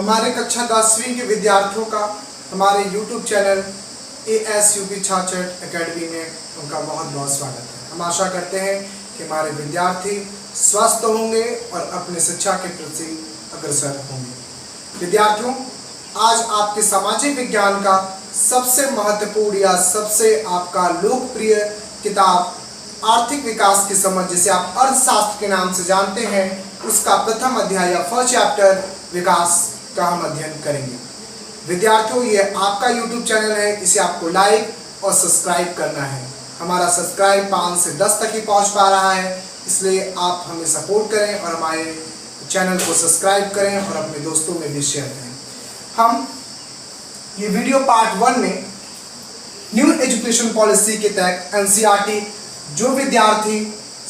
हमारे कक्षा 10वीं के विद्यार्थियों का हमारे YouTube चैनल ASUP छाछठ एकेडमी में उनका बहुत बहुत स्वागत है। हम आशा करते हैं कि हमारे विद्यार्थी स्वस्थ होंगे और अपने शिक्षा के प्रति अग्रसर होंगे। विद्यार्थियों, आज आपके सामाजिक विज्ञान का सबसे महत्वपूर्ण या सबसे आपका लोकप्रिय किताब आर्थिक विकास की समझ, जिसे आप अर्थशास्त्र के नाम से जानते हैं, उसका प्रथम अध्याय या फर्स्ट चैप्टर विकास का हम अध्ययन करेंगे। विद्यार्थियों, ये आपका YouTube चैनल है, इसे आपको लाइक और सब्सक्राइब करना है। हमारा सब्सक्राइब 5 से 10 तक ही पहुंच पा रहा है, इसलिए आप हमें सपोर्ट करें और हमारे चैनल को सब्सक्राइब करें और अपने दोस्तों में भी शेयर करें। हम ये वीडियो पार्ट 1 में न्यू एजुकेशन पॉलिसी के तहत NCERT जो विद्यार्थी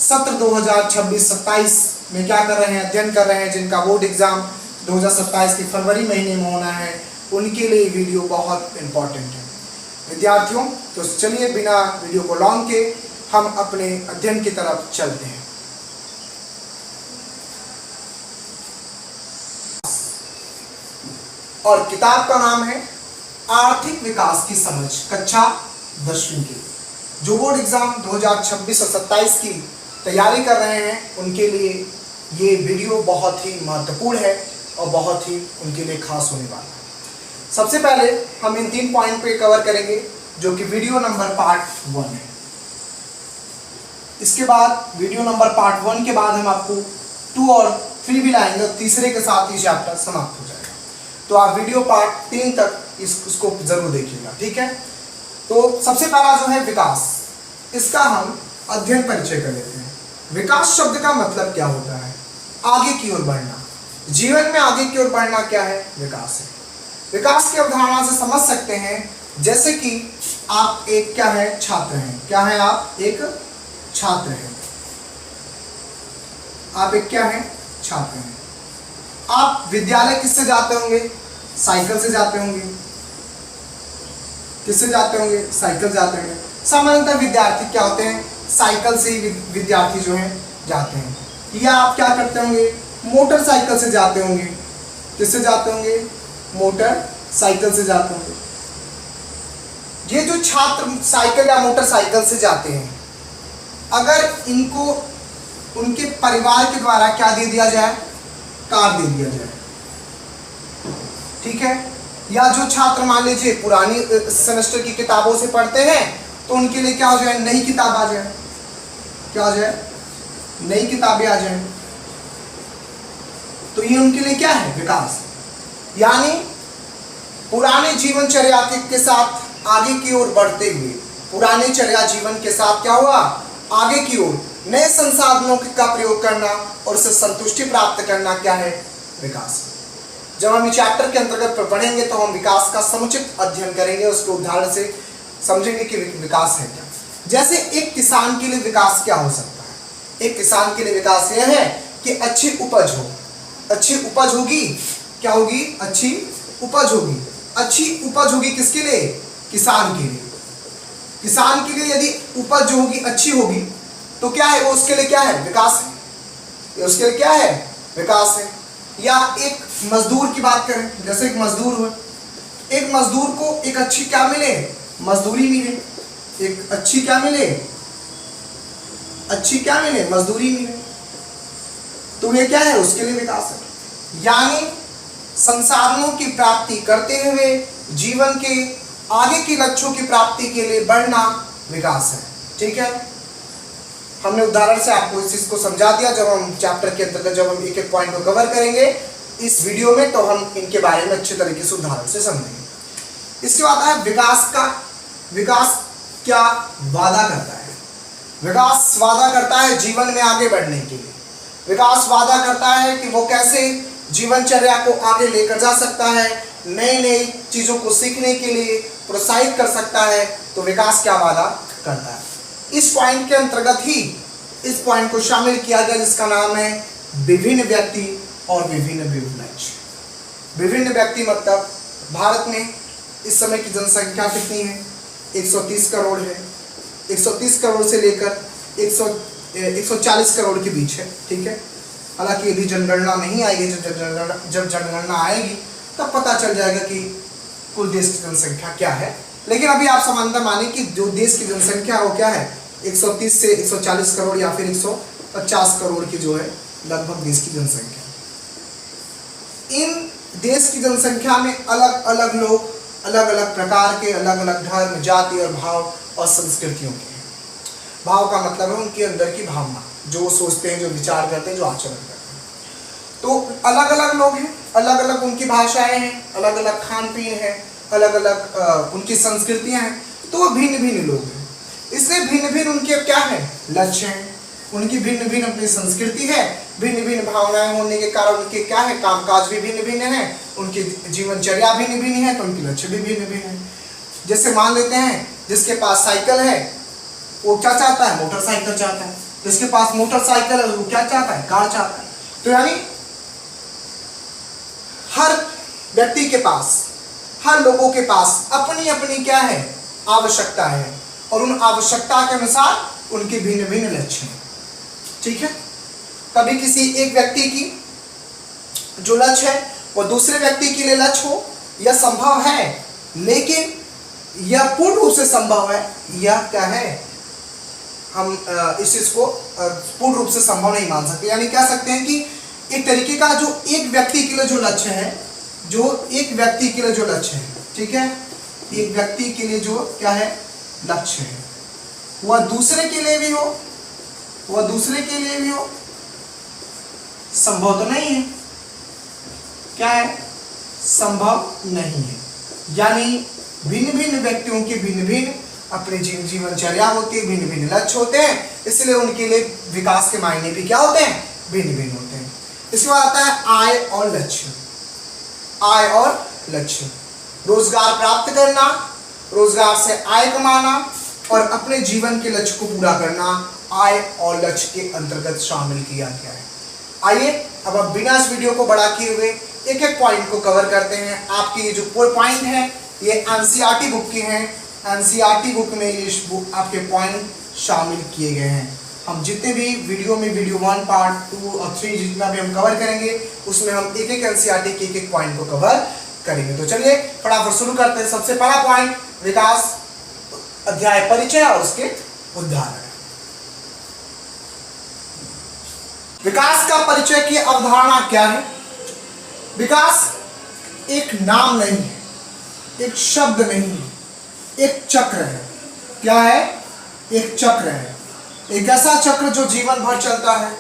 सत्र 2026-27 में क्या कर रहे हैं, अध्ययन कर रहे हैं, जिनका बोर्ड एग्जाम 2027 के फरवरी महीने में होना है, उनके लिए वीडियो बहुत इम्पोर्टेंट है। विद्यार्थियों, तो चलिए बिना वीडियो को लॉन्ग के हम अपने अध्ययन की तरफ चलते हैं। और किताब का नाम है आर्थिक विकास की समझ, कक्षा 10वीं की। जो बोर्ड एग्जाम 2026 और 27 की तैयारी कर रहे हैं, उनके लिए ये वीडियो बहुत ही महत्वपूर्ण है और बहुत ही उनके लिए खास होने वाला है। सबसे पहले हम इन 3 पॉइंट पे कवर करेंगे, जो कि वीडियो नंबर पार्ट 1 है। इसके बाद वीडियो नंबर पार्ट 1 के बाद हम आपको 2 और 3 भी लाएंगे और तीसरे के साथ ही चैप्टर समाप्त हो जाएगा। तो आप वीडियो पार्ट 3 तक इसको जरूर देखिएगा, ठीक है। तो सबसे पहला जो है विकास, इसका हम अध्ययन परिचय कर लेते हैं। विकास शब्द का मतलब क्या होता है? आगे की ओर बढ़ना। जीवन में आगे की ओर बढ़ना क्या है? विकास है। विकास की अवधारणा से समझ सकते हैं, जैसे कि आप एक क्या है, छात्र हैं। क्या है? आप एक छात्र हैं। आप एक क्या है, छात्र हैं। आप विद्यालय किससे जाते होंगे? साइकिल से जाते होंगे। किससे जाते होंगे? साइकिल जाते होंगे। सामान्यतः विद्यार्थी क्या होते हैं? साइकिल से ही विद्यार्थी जो हैं जाते हैं। या आप क्या करते होंगे? मोटरसाइकिल से जाते होंगे। किससे जाते होंगे? मोटरसाइकिल से जाते होंगे। ये जो छात्र साइकिल या मोटरसाइकिल से जाते हैं, अगर इनको उनके परिवार के द्वारा क्या दे दिया जाए? कार दे दिया जाए, ठीक है। या जो छात्र मान लीजिए पुरानी सेमेस्टर की किताबों से पढ़ते हैं, तो उनके लिए क्या हो जाए? नई किताब आ जाए। क्या हो जाए? नई किताबें आ जाए। तो ये उनके लिए क्या है? विकास। यानी पुराने जीवनचर्या के साथ आगे की ओर बढ़ते हुए, पुराने चर्या जीवन के साथ क्या हुआ? आगे की ओर नए संसाधनों का प्रयोग करना और उससे संतुष्टि प्राप्त करना क्या है? विकास। जब हम इस चैप्टर के अंतर्गत पढ़ेंगे तो हम विकास का समुचित अध्ययन करेंगे, उसके उदाहरण से समझेंगे कि विकास है क्या। जैसे एक किसान के लिए विकास क्या हो सकता है? एक किसान के लिए विकास यह है कि अच्छी उपज हो। अच्छी उपज होगी, क्या होगी? अच्छी उपज होगी। अच्छी उपज होगी किसके लिए? किसान के लिए। किसान के लिए यदि उपज जो होगी अच्छी होगी, तो क्या है? वो उसके लिए क्या है? विकास है। ये उसके लिए क्या है? विकास है। या एक मजदूर की बात करें, जैसे एक मजदूर हुआ, एक मजदूर को एक अच्छी क्या मिले? मजदूरी मिले। एक अच्छी क्या मिले? अच्छी क्या मिले? मजदूरी मिले। तो ये क्या है? उसके लिए विकास है। यानी संसाधनों की प्राप्ति करते हुए जीवन के आगे के लक्ष्यों की प्राप्ति के लिए बढ़ना विकास है, ठीक है। हमने उदाहरण से आपको इस चीज को समझा दिया। जब हम चैप्टर के अंतर्गत जब हम एक एक पॉइंट को कवर करेंगे इस वीडियो में, तो हम इनके बारे में अच्छे तरीके से उदाहरण से समझेंगे। इसके बाद है विकास का। विकास क्या वादा करता है? विकास वादा करता है जीवन में आगे बढ़ने के लिए। विकास वादा करता है कि वो कैसे जीवनचर्या को आगे लेकर जा सकता है, नई नई चीजों को सीखने के लिए प्रोत्साहित कर सकता है। तो विकास क्या वादा करता है? इस पॉइंट के अंतर्गत ही इस पॉइंट को शामिल किया गया, जिसका नाम है विभिन्न व्यक्ति और विभिन्न लक्ष्य। विभिन्न व्यक्ति मतलब भारत में इस समय की जनसंख्या कितनी है? 130 करोड़ है। 130 करोड़ से लेकर 140 करोड़ के बीच है, ठीक है। हालांकि अभी जनगणना नहीं आई है। जब जनगणना आएगी तब पता चल जाएगा कि कुल देश की जनसंख्या क्या है। लेकिन अभी आप समानता माने कि जो देश की जनसंख्या है वो क्या है, 130 से 140 करोड़ या फिर 150 करोड़ की जो है लगभग देश की जनसंख्या। इन देश की जनसंख्या में अलग अलग लोग, अलग अलग प्रकार के, अलग अलग धर्म, जाति और भाव और संस्कृतियों के हैं। भाव का मतलब है उनके अंदर की भावना, जो सोचते हैं, जो विचार करते हैं, जो आचरण करते हैं। तो अलग अलग लोग हैं, अलग अलग उनकी भाषाएं हैं, अलग अलग खान पीन है, अलग अलग उनकी संस्कृतियां हैं। तो वो भिन्न भिन्न लोग हैं, इसलिए भिन्न भिन्न उनके क्या है, लक्ष्य हैं। उनकी भिन्न भिन्न अपनी संस्कृति है, भिन्न भिन्न भावनाएं होने के कारण उनके क्या है, कामकाज भी भिन्न भिन्न है, उनकी जीवनचर्या भिन्न भिन्न है, तो उनके लक्ष्य भी भिन्न भिन्न है। जैसे मान लेते हैं जिसके पास साइकिल है वो क्या चाहता है, मोटरसाइकिल चाहता है। जिसके पास मोटरसाइकिल है वो क्या चाहता है, कार चाहता है। तो यानी हर व्यक्ति के पास, हर लोगों के पास अपनी अपनी क्या है, आवश्यकता है, और उन आवश्यकता के अनुसार उनके भिन्न भिन्न लक्ष्य हैं। ठीक है। कभी किसी एक व्यक्ति की जो लक्ष्य है वो दूसरे व्यक्ति के लिए लक्ष्य हो, यह संभव है, लेकिन यह पूर्ण रूप से संभव है, यह क्या है, हम इस चीज को पूर्ण रूप से संभव नहीं मान सकते। यानी कह सकते हैं कि एक तरीके का जो एक व्यक्ति के लिए जो लक्ष्य है, जो एक व्यक्ति के लिए जो लक्ष्य है, ठीक है, एक व्यक्ति के लिए जो क्या है लक्ष्य है, वह दूसरे के लिए भी हो, वह दूसरे के लिए भी हो, संभव तो नहीं है। क्या है, संभव नहीं है। यानी भिन्न भिन्न व्यक्तियों के भिन्न भिन्न अपने जीवनचर्या होती है, भिन्न भिन्न लक्ष्य होते हैं, इसलिए उनके लिए विकास के मायने भी क्या होते हैं, भिन्न भिन्न होते हैं। इसके बाद आता है आय और लक्ष्य। आय और लक्ष्य, रोजगार प्राप्त करना, रोजगार से आय कमाना और अपने जीवन के लक्ष्य को पूरा करना आय और लक्ष्य के अंतर्गत शामिल किया गया है। आइए अब आप बिना इस वीडियो को बड़ा किए हुए एक एक पॉइंट को कवर करते हैं। आपके ये जो पॉइंट है ये एनसीईआरटी बुक की हैं। एनसीईआरटी बुक में ये आपके पॉइंट शामिल किए गए हैं। हम जितने भी वीडियो में वीडियो 1, पार्ट 2 और 3 जितना भी हम कवर करेंगे उसमें हम एक एक एनसीईआरटी के एक एक पॉइंट को कवर करेंगे। तो चलिए फटाफट शुरू करते हैं। सबसे पहला पॉइंट, विकास अध्याय परिचय और उसके उदाहरण। विकास का परिचय की अवधारणा क्या है? विकास एक नाम नहीं है, एक शब्द नहीं है, एक चक्र है। क्या है? एक चक्र है, एक ऐसा चक्र जो जीवन भर चलता है।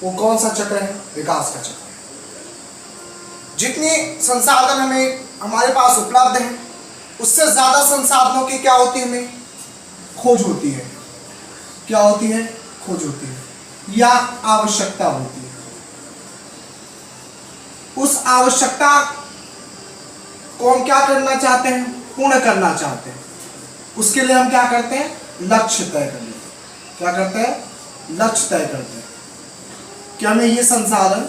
वो कौन सा चक्र है? विकास का चक्र। जितने संसाधन हमारे पास उपलब्ध हैं उससे ज्यादा संसाधनों की क्या होती है, हमें खोज होती है। क्या होती है? खोज होती है या आवश्यकता होती है। उस आवश्यकता को हम क्या करना चाहते हैं? पूर्ण करना चाहते हैं। उसके लिए हम क्या करते हैं? लक्ष्य तय कर लेते हैं। क्या करते हैं? लक्ष्य तय करते हैं कि हमें ये संसाधन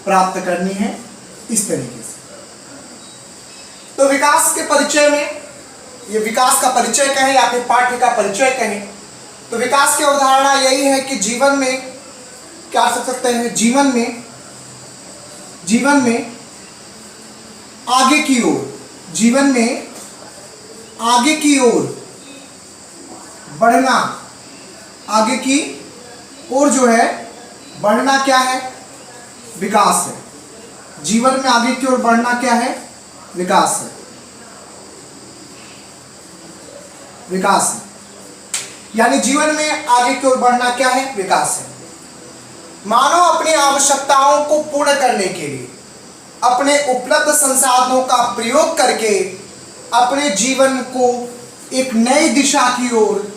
प्राप्त करनी है इस तरीके से। तो विकास के परिचय में, ये विकास का परिचय कहें या फिर पाठ्य का परिचय कहें, तो विकास की अवधारणा यही है कि जीवन में क्या कर सकते हैं, जीवन में आगे की ओर, जीवन में आगे की ओर बढ़ना, आगे की ओर जो है बढ़ना क्या है? विकास है। जीवन में आगे की ओर बढ़ना क्या है? विकास है। विकास है। यानी जीवन में आगे की ओर बढ़ना क्या है? विकास है। मानव अपनी आवश्यकताओं को पूर्ण करने के लिए अपने उपलब्ध संसाधनों का प्रयोग करके अपने जीवन को एक नई दिशा की ओर,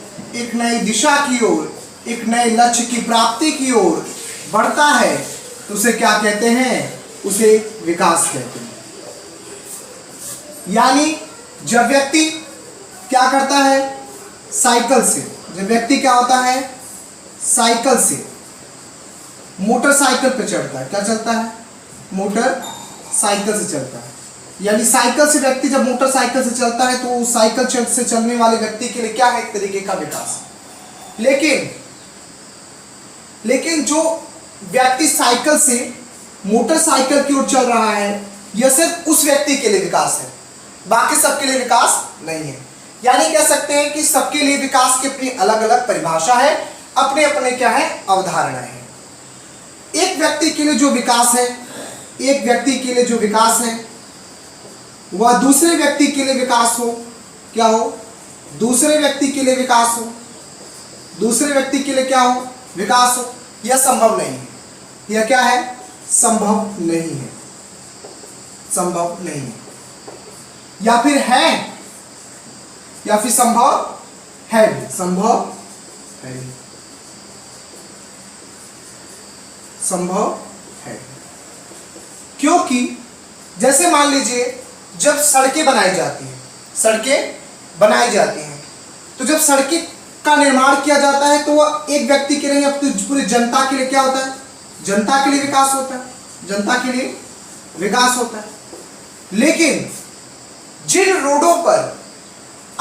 एक नए लक्ष्य की प्राप्ति की ओर बढ़ता है। तो उसे क्या कहते हैं? उसे विकास कहते हैं। यानी जब व्यक्ति क्या करता है? साइकिल से, जब व्यक्ति क्या होता है? साइकिल से मोटरसाइकिल पे चढ़ता है। क्या चलता है? मोटरसाइकिल से चलता है। यानी साइकिल से व्यक्ति जब मोटरसाइकिल से चलता है तो साइकिल से चलने वाले व्यक्ति के लिए क्या है? एक तरीके का विकास। लेकिन जो व्यक्ति साइकिल से मोटरसाइकिल की ओर चल रहा है यह सिर्फ उस व्यक्ति के लिए विकास है, बाकी सबके लिए विकास नहीं है। यानी कह सकते हैं कि सबके लिए विकास की अपनी अलग अलग परिभाषा है, अपने अपने क्या है अवधारणा है। एक व्यक्ति के लिए जो विकास है, एक व्यक्ति के लिए जो विकास है वह दूसरे व्यक्ति के लिए विकास हो, क्या हो, दूसरे व्यक्ति के लिए विकास हो, दूसरे व्यक्ति के लिए क्या हो, विकास हो, यह संभव नहीं है। यह क्या है, संभव नहीं है, संभव नहीं है। या फिर है, या फिर संभव है भी, संभव है भी, संभव है। क्योंकि जैसे मान लीजिए जब सड़कें बनाई जाती हैं, सड़कें बनाई जाती हैं, तो जब सड़कें का निर्माण किया जाता है तो वह एक व्यक्ति के लिए, अब तो पूरी जनता के लिए क्या होता है, जनता के लिए विकास होता है, जनता के लिए विकास होता है। लेकिन जिन रोडों पर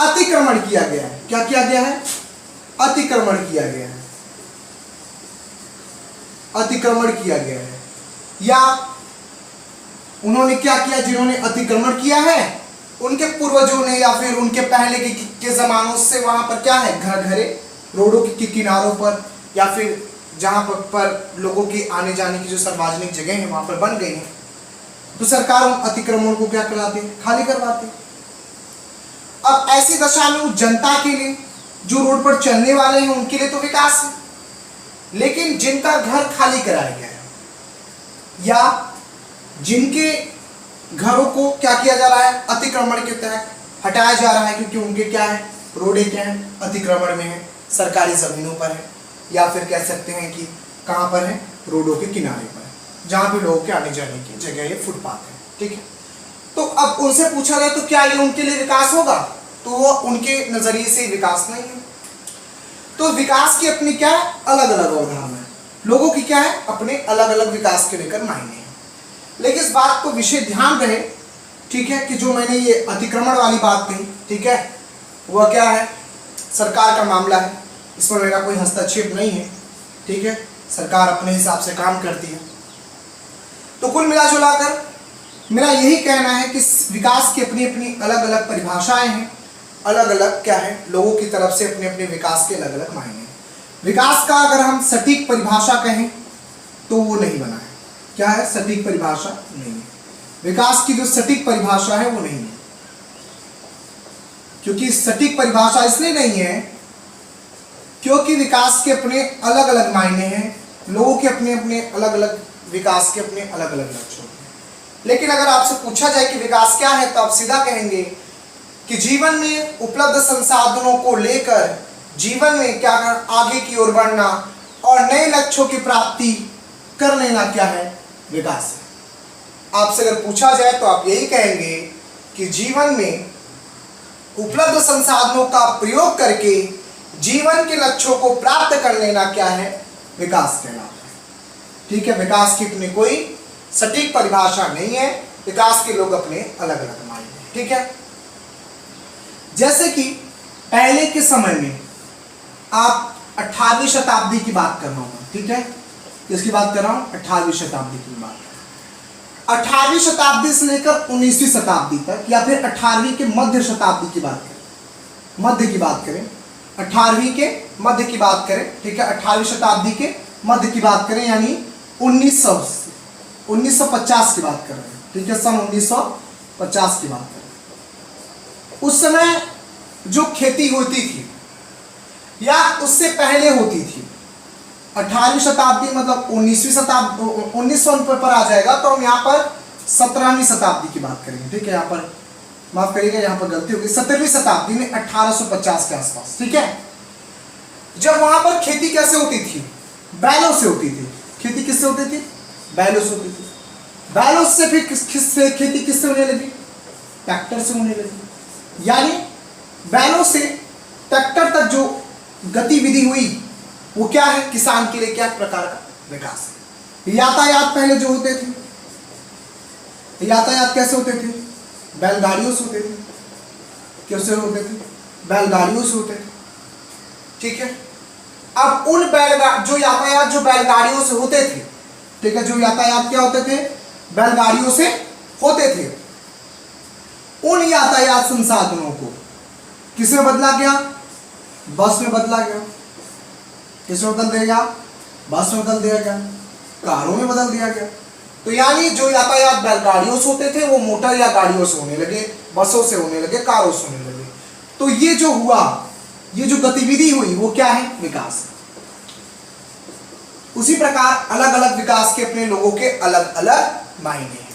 अतिक्रमण किया गया है, क्या किया गया है, अतिक्रमण किया गया है, अतिक्रमण किया गया है, या उन्होंने क्या किया, जिन्होंने अतिक्रमण किया है उनके पूर्वजों ने या फिर उनके पहले के जमानों से वहां पर क्या है, घर घरे रोडों के किनारों पर या फिर जहां पर लोगों की आने जाने की जो सार्वजनिक जगह है वहां पर बन गई है, तो सरकार उन अतिक्रमण को क्या कराती है, खाली करवाती है। अब ऐसी दशा में उस जनता के लिए, जो रोड पर चलने वाले हैं उनके लिए तो विकास है, लेकिन जिनका घर खाली कराया गया है या जिनके घरों को क्या किया जा रहा है, अतिक्रमण के तहत हटाया जा रहा है, क्योंकि उनके क्या है, रोडें क्या है, अतिक्रमण में है, सरकारी जमीनों पर है, या फिर कह सकते हैं कि कहां पर है, रोडों के किनारे पर है, जहां पे लोगों के आने जाने की जगह ये फुटपाथ है, ठीक है। तो अब उनसे पूछा जाए तो क्या ये उनके लिए विकास होगा, तो वो उनके नजरिए से विकास नहीं है। तो विकास की अपनी क्या है, अलग अलग अवधारणा है, लोगों की क्या है, अपने अलग अलग विकास के लेकर मायने हैं। लेकिन इस बात को विशेष ध्यान रहे, ठीक है, कि जो मैंने ये अतिक्रमण वाली बात कही, ठीक है, वह क्या है, सरकार का मामला है, इसमें मेरा कोई हस्तक्षेप नहीं है, ठीक है, सरकार अपने हिसाब से काम करती है। तो कुल मिलाजुलाकर मेरा यही कहना है कि विकास की अपनी अपनी अलग अलग परिभाषाएं हैं, अलग अलग क्या है, लोगों की तरफ से अपने अपने विकास के अलग अलग मायने हैं। विकास का अगर हम सटीक परिभाषा कहें तो वो नहीं बना है, क्या है, सटीक परिभाषा नहीं है। विकास की जो सटीक परिभाषा है वो नहीं है, क्योंकि सटीक परिभाषा इसलिए नहीं है क्योंकि विकास के अपने अलग अलग मायने हैं, लोगों के अपने अपने अलग अलग विकास के अपने अलग अलग लक्ष्य हैं। लेकिन अगर आपसे पूछा जाए कि विकास क्या है, तो आप सीधा कहेंगे कि जीवन में उपलब्ध संसाधनों को लेकर जीवन में क्या आगे की ओर बढ़ना और नए लक्ष्यों की प्राप्ति कर लेना क्या है, विकास है। आपसे अगर पूछा जाए तो आप यही कहेंगे कि जीवन में उपलब्ध संसाधनों का प्रयोग करके जीवन के लक्ष्यों को प्राप्त कर लेना क्या है, विकास कहलाता है, ठीक है। विकास की अपनी कोई सटीक परिभाषा नहीं है, विकास के लोग अपने अलग अलग मायने हैं, ठीक है। जैसे कि पहले के समय में आप 18वीं शताब्दी की बात कर रहा हूं, ठीक है, किसकी बात कर रहा हूं, 18वीं शताब्दी की बात। 18वीं शताब्दी से लेकर 19वीं शताब्दी तक, या फिर 18वीं के मध्य शताब्दी की बात करें, मध्य की बात करें, 18वीं के मध्य की बात करें, ठीक है, 18वीं शताब्दी के मध्य की बात करें, यानी 1950 की बात कर रहे हैं, ठीक है, सन 1950 की बात करें। उस समय जो खेती होती थी या उससे पहले होती थी, 18वीं शताब्दी मतलब 19वीं शताब्दी 1900 पर आ जाएगा, तो हम यहाँ पर 17वीं शताब्दी की बात करेंगे, ठीक है। यहाँ पर माफ करिएगा, यहाँ पर गलती होगी, 17वीं शताब्दी में 1850 के आसपास, ठीक है। जब वहां पर खेती कैसे होती थी, बैलों से होती थी। खेती किससे होती थी, बैलों से होती थी। बैलों से फिर खेती किससे होने लगी, ट्रैक्टर से होने लगी। यानी बैलों से ट्रैक्टर तक जो गतिविधि हुई वो क्या है, किसान के लिए क्या प्रकार का विकास है। यातायात पहले जो होते थे, यातायात कैसे होते थे, बैलगाड़ियों से होते थे। कैसे होते थे, बैलगाड़ियों से होते थे, ठीक है। अब उन जो यातायात जो बैलगाड़ियों से होते थे, ठीक है, जो यातायात क्या होते थे, बैलगाड़ियों से होते थे, उन यातायात संसाधनों को किसमें बदला गया? बस में बदला गया। किसमें बदल दिया गया? बस में बदल दिया गया, कारों में बदल दिया गया। तो यानी जो यातायात बैलगाड़ियों से होते थे वो मोटर या गाड़ियों से होने लगे, बसों से होने लगे, कारों से होने लगे। तो ये जो हुआ, ये जो गतिविधि हुई वो क्या है? विकास। उसी प्रकार अलग अलग विकास के अपने लोगों के अलग अलग मायने हैं।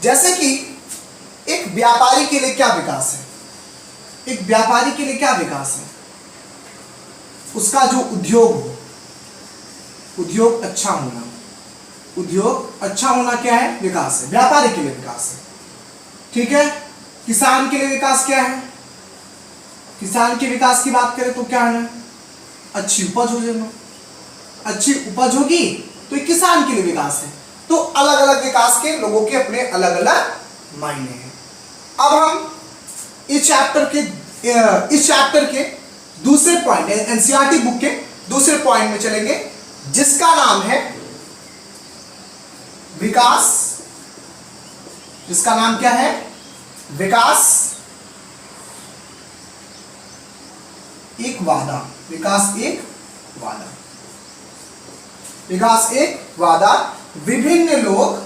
जैसे कि एक व्यापारी के लिए क्या विकास है? एक व्यापारी के लिए क्या विकास है? उसका जो उद्योग हो, उद्योग अच्छा होना, उद्योग अच्छा होना क्या है? विकास है। व्यापारी के लिए विकास है, ठीक है। किसान के लिए विकास क्या है? किसान के विकास की बात करें तो क्या है? अच्छी उपज हो जाना, अच्छी उपज होगी तो ये किसान के लिए विकास है। तो अलग अलग विकास के लोगों के अपने अलग अलग मायने हैं। अब हम इस चैप्टर के दूसरे पॉइंट, एनसीईआरटी बुक के दूसरे पॉइंट में चलेंगे, जिसका नाम है विकास। जिसका नाम क्या है? विकास एक वादा। विकास एक वादा। विकास एक वादा। विभिन्न लोग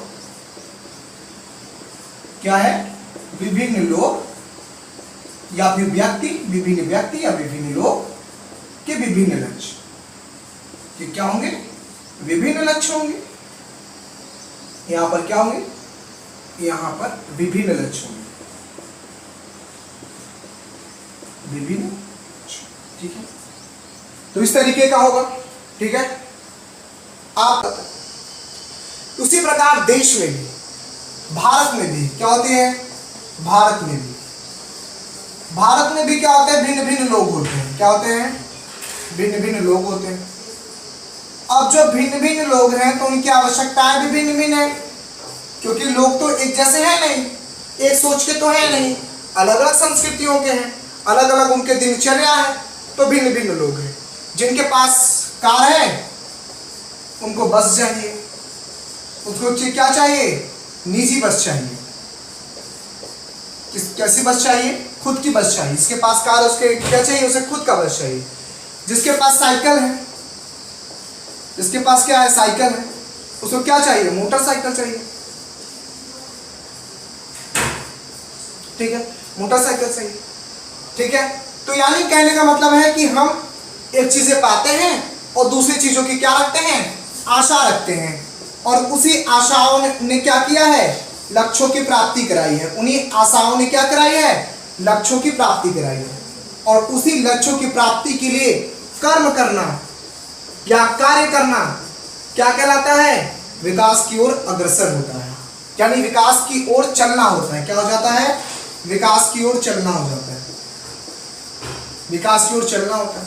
क्या है? विभिन्न लोग या फिर व्यक्ति, विभिन्न व्यक्ति या विभिन्न लोग के विभिन्न लक्ष्य। ये क्या होंगे? विभिन्न लक्ष्य होंगे। यहां पर क्या होंगे? यहां पर विभिन्न लक्ष्य होंगे, विभिन्न, ठीक है। तो इस तरीके का होगा, ठीक है। आप उसी प्रकार देश में भी, भारत में भी क्या होते हैं? भारत में भी क्या होते हैं? भिन्न भिन्न लोग होते हैं। क्या होते हैं? भिन्न भिन्न लोग होते हैं। अब जो भिन्न भिन्न लोग हैं तो उनकी आवश्यकताएं भी भिन्न भिन्न है, क्योंकि लोग तो एक जैसे हैं नहीं, एक सोच के तो है नहीं, अलग अलग संस्कृतियों के हैं, अलग अलग उनके दिनचर्या है, तो भिन्न भिन्न लोग हैं। जिनके पास कार है उनको बस चाहिए, उसको क्या चाहिए? निजी बस चाहिए। कैसी बस चाहिए? खुद की बस चाहिए। जिसके पास कार है उसके क्या चाहिए? उसे खुद का बस चाहिए। जिसके पास साइकिल है, जिसके पास क्या है? साइकिल है, उसको क्या चाहिए? मोटरसाइकिल चाहिए, ठीक है, मोटरसाइकिल चाहिए, ठीक है। तो यानी कहने का मतलब है कि हम एक चीजें पाते हैं और दूसरी चीजों की क्या रखते हैं? आशा रखते हैं, और उसी आशाओं ने क्या किया है? लक्ष्यों की प्राप्ति कराई है। उन्हीं आशाओं ने क्या कराई है? लक्ष्यों की प्राप्ति कराई है। और उसी लक्ष्यों की प्राप्ति के लिए कर्म करना या कार्य करना क्या कहलाता है? विकास की ओर अग्रसर होता है, यानी विकास की ओर चलना होता है। क्या हो जाता है? विकास की ओर चलना हो जाता है, विकास की ओर चलना होता है।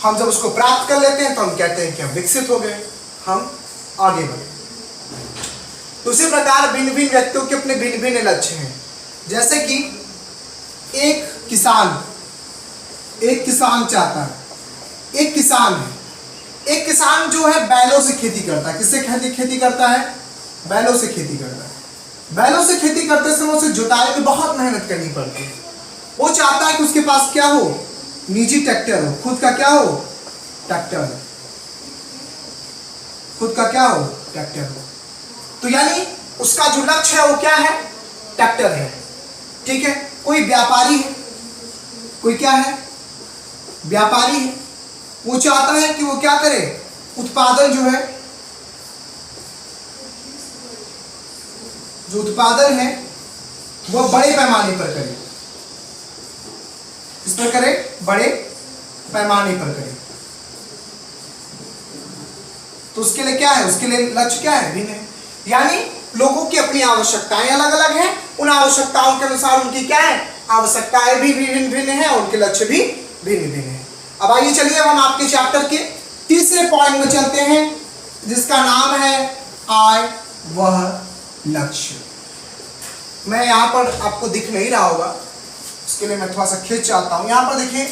हम जब उसको प्राप्त कर लेते हैं तो हम कहते हैं कि हम विकसित हो गए, हम आगे बढ़े। तो उसी प्रकार भिन्न भिन्न व्यक्तियों के अपने भिन्न भिन्न लक्ष्य हैं। जैसे कि एक किसान चाहता है, एक किसान जो है बैलों से खेती करता है। किससे खेती करता है? बैलों से खेती करता है। बैलों से खेती करते समय उसे जुताई में बहुत मेहनत करनी पड़ती है। वो चाहता है कि उसके पास क्या हो? निजी ट्रैक्टर हो, खुद का क्या हो? ट्रैक्टर, खुद का क्या हो? ट्रैक्टर हो। तो यानी उसका जो लक्ष्य है वो क्या है? ट्रैक्टर है, ठीक है। कोई व्यापारी है, कोई क्या है? व्यापारी है। वो चाहता है कि वो क्या करे? उत्पादन जो है, जो उत्पादन है वो बड़े पैमाने पर करे। किस पर करे? बड़े पैमाने पर करे। तो उसके लिए क्या है? उसके लिए लक्ष्य क्या है? भिन्न है। यानी लोगों की अपनी आवश्यकताएं अलग अलग हैं, उन आवश्यकताओं के अनुसार उनकी क्या है? आवश्यकताएं भी भिन्न भिन्न है और उनके लक्ष्य भी भिन्न भिन्न है। अब आइए चलिए हम आपके चैप्टर के तीसरे पॉइंट में चलते हैं, जिसका नाम है आय वह लक्ष्य। मैं यहाँ पर आपको दिख नहीं रहा होगा, उसके लिए मैं थोड़ा सा खींच चाहता हूँ। यहाँ पर देखिए,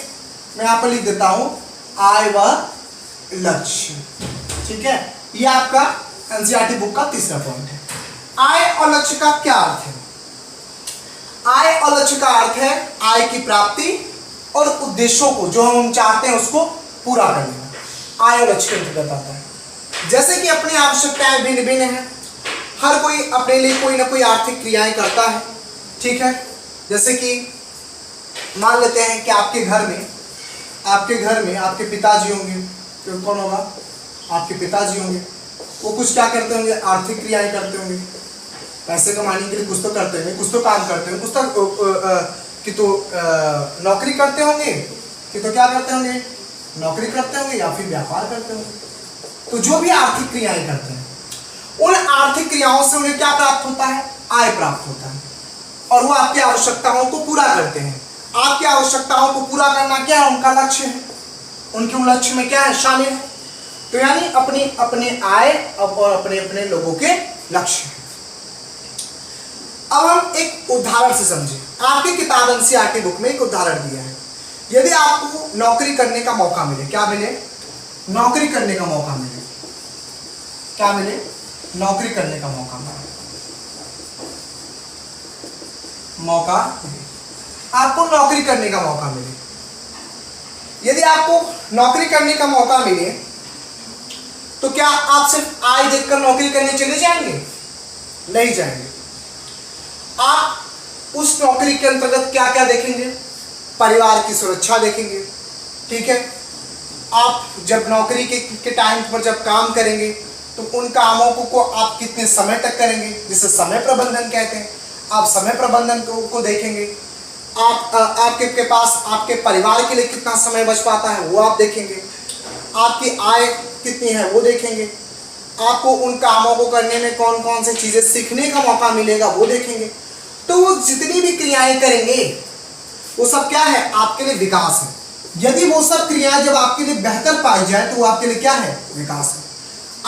मैं यहाँ पर लिख देता हूँ आय वह लक्ष्य, ठीक है। ये आपका एनसीईआरटी बुक का तीसरा पॉइंट है। आय और लक्ष्य का क्या अर्थ है? आय और लक्ष्य का अर्थ है आय की प्राप्ति और उद्देश्यों को जो हम चाहते हैं उसको पूरा कर लेना, आय और लक्ष्य के अंतर्गत आता है। जैसे कि अपनी आवश्यकताएं भिन्न भिन्न हैं, हर कोई अपने लिए कोई ना कोई आर्थिक क्रियाएं करता है, ठीक है। जैसे कि मान लेते हैं कि आपके घर में आपके पिताजी होंगे, तो कौन होगा? आपके पिताजी होंगे। वो कुछ क्या करते होंगे? आर्थिक क्रियाएं करते होंगे, पैसे कमाने के लिए कुछ तो करते होंगे, कुछ तो काम करते होंगे, कुछ तो नौकरी करते होंगे, कि तो क्या करते होंगे? नौकरी करते होंगे या फिर व्यापार करते होंगे। तो जो भी आर्थिक क्रियाएं करते हैं, उन आर्थिक क्रियाओं से उन्हें क्या प्राप्त होता है? आय प्राप्त होता है, और वो आपकी आवश्यकताओं को पूरा करते हैं। आपकी आवश्यकताओं को पूरा करना क्या है? उनका लक्ष्य है। उनके उन लक्ष्य में क्या है? शामिल है। तो यानी अपने अपने आय और अपने अपने लोगों के लक्ष्य। अब हम एक उदाहरण से समझें। आपकी किताब एनसीईआरटी बुक में एक उदाहरण दिया है। यदि आपको नौकरी करने का मौका मिले, क्या मिले? नौकरी करने का मौका मिले, क्या मिले? नौकरी करने का मौका मिले, आपको नौकरी करने का मौका मिले। यदि आपको नौकरी करने का मौका मिले तो क्या आप सिर्फ आय देखकर नौकरी करने चले जाएंगे? नहीं जाएंगे। आप उस नौकरी के अंतर्गत क्या क्या देखेंगे? परिवार की सुरक्षा देखेंगे, ठीक है। आप जब नौकरी के टाइम पर जब काम करेंगे तो उन कामों को आप कितने समय तक करेंगे, जिसे समय प्रबंधन कहते हैं। आप समय प्रबंधन को देखेंगे। आपके पास आपके परिवार के लिए कितना समय बच पाता है वो आप देखेंगे। आपकी आय कितनी है वो देखेंगे। आपको उन कामों को करने में कौन कौन सी चीज़ें सीखने का मौका मिलेगा वो देखेंगे। तो वो जितनी भी क्रियाएं करेंगे वो सब क्या है? आपके लिए विकास है। यदि वो सब क्रियाएं जब आपके लिए बेहतर पाई जाए तो वो आपके लिए क्या है? विकास है।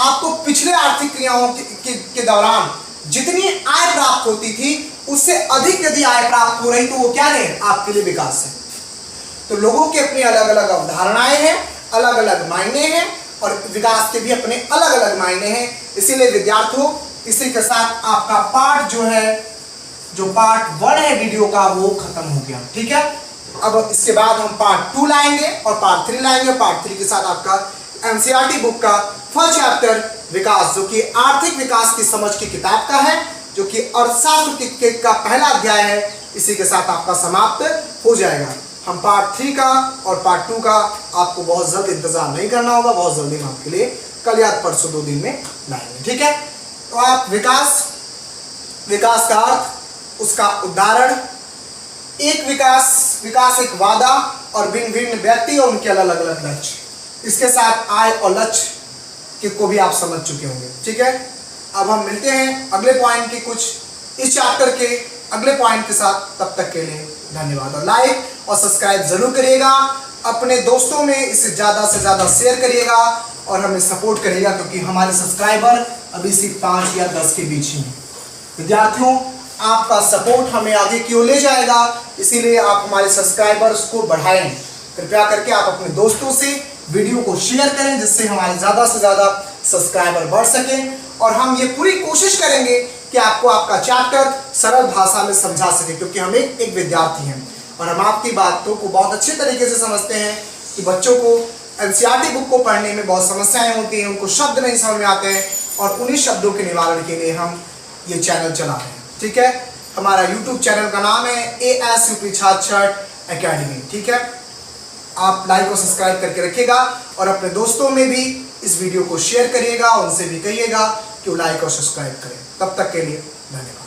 आपको पिछले आर्थिक क्रियाओं के दौरान जितनी आय प्राप्त होती थी उससे अधिक यदि आय प्राप्त हो रही तो वो क्या है? आपके लिए विकास है। तो लोगों की अपनी अलग अलग अवधारणाएं हैं, अलग अलग मायने हैं, और विकास के भी अपने अलग अलग मायने हैं। इसीलिए विद्यार्थियों, इसी के साथ आपका पार्ट जो पार्ट 1 है वीडियो का वो खत्म हो गया, ठीक है। अब इसके बाद हम पार्ट 2 लाएंगे और पार्ट 3 लाएंगे। पार्ट 3 के साथ आपका एनसीईआरटी बुक का फर्स्ट चैप्टर विकास, जो कि आर्थिक विकास की समझ की किताब का है, जो कि अर्थशास्त्र का पहला अध्याय है, इसी के साथ आपका समाप्त हो जाएगा। हम पार्ट 3 का और पार्ट 2 का आपको बहुत जल्द इंतजार नहीं करना होगा, बहुत जल्दी हम आपके लिए कल या परसों 2 दिन में लाएंगे, ठीक है। तो आप विकास का अर्थ, उसका उदाहरण, एक विकास एक वादा और भिन्न भिन्न व्यक्ति और उनके अलग अलग लक्ष्य, इसके साथ आय और लक्ष्य को भी आप समझ चुके होंगे, ठीक है। अब हम मिलते हैं अगले पॉइंट के कुछ इस चैप्टर के अगले पॉइंट के साथ। तब तक के लिए धन्यवाद, और लाइक और सब्सक्राइब जरूर करिएगा। अपने दोस्तों में इसे ज़्यादा से ज़्यादा शेयर करिएगा और हमें सपोर्ट करिएगा, क्योंकि हमारे सब्सक्राइबर अभी सिर्फ 5 या 10 के बीच ही हैं। विद्यार्थियों, आपका सपोर्ट हमें आगे की ओर ले जाएगा, इसीलिए आप हमारे सब्सक्राइबर्स को बढ़ाएं। कृपया करके आप अपने दोस्तों से वीडियो को शेयर करें, जिससे हमारे ज़्यादा से ज़्यादा सब्सक्राइबर बढ़ सकें, और हम ये पूरी कोशिश करेंगे कि आपको आपका चैप्टर सरल भाषा में समझा सके, क्योंकि हम एक विद्यार्थी हैं और हम आपकी बातों को बहुत अच्छे तरीके से समझते हैं कि बच्चों को एनसीईआरटी बुक को पढ़ने में बहुत समस्याएं होती हैं, उनको शब्द नहीं समझ में आते हैं, और उन्हीं शब्दों के निवारण के लिए हम ये चैनल चला रहे हैं, ठीक है। हमारा यूट्यूब चैनल का नाम है ASUP छाछठ एकेडमी, ठीक है। आप लाइक और सब्सक्राइब करके रखिएगा और अपने दोस्तों में भी इस वीडियो को शेयर करिएगा, उनसे भी कहिएगा कि वो लाइक और सब्सक्राइब करें। तब तक के लिए धन्यवाद।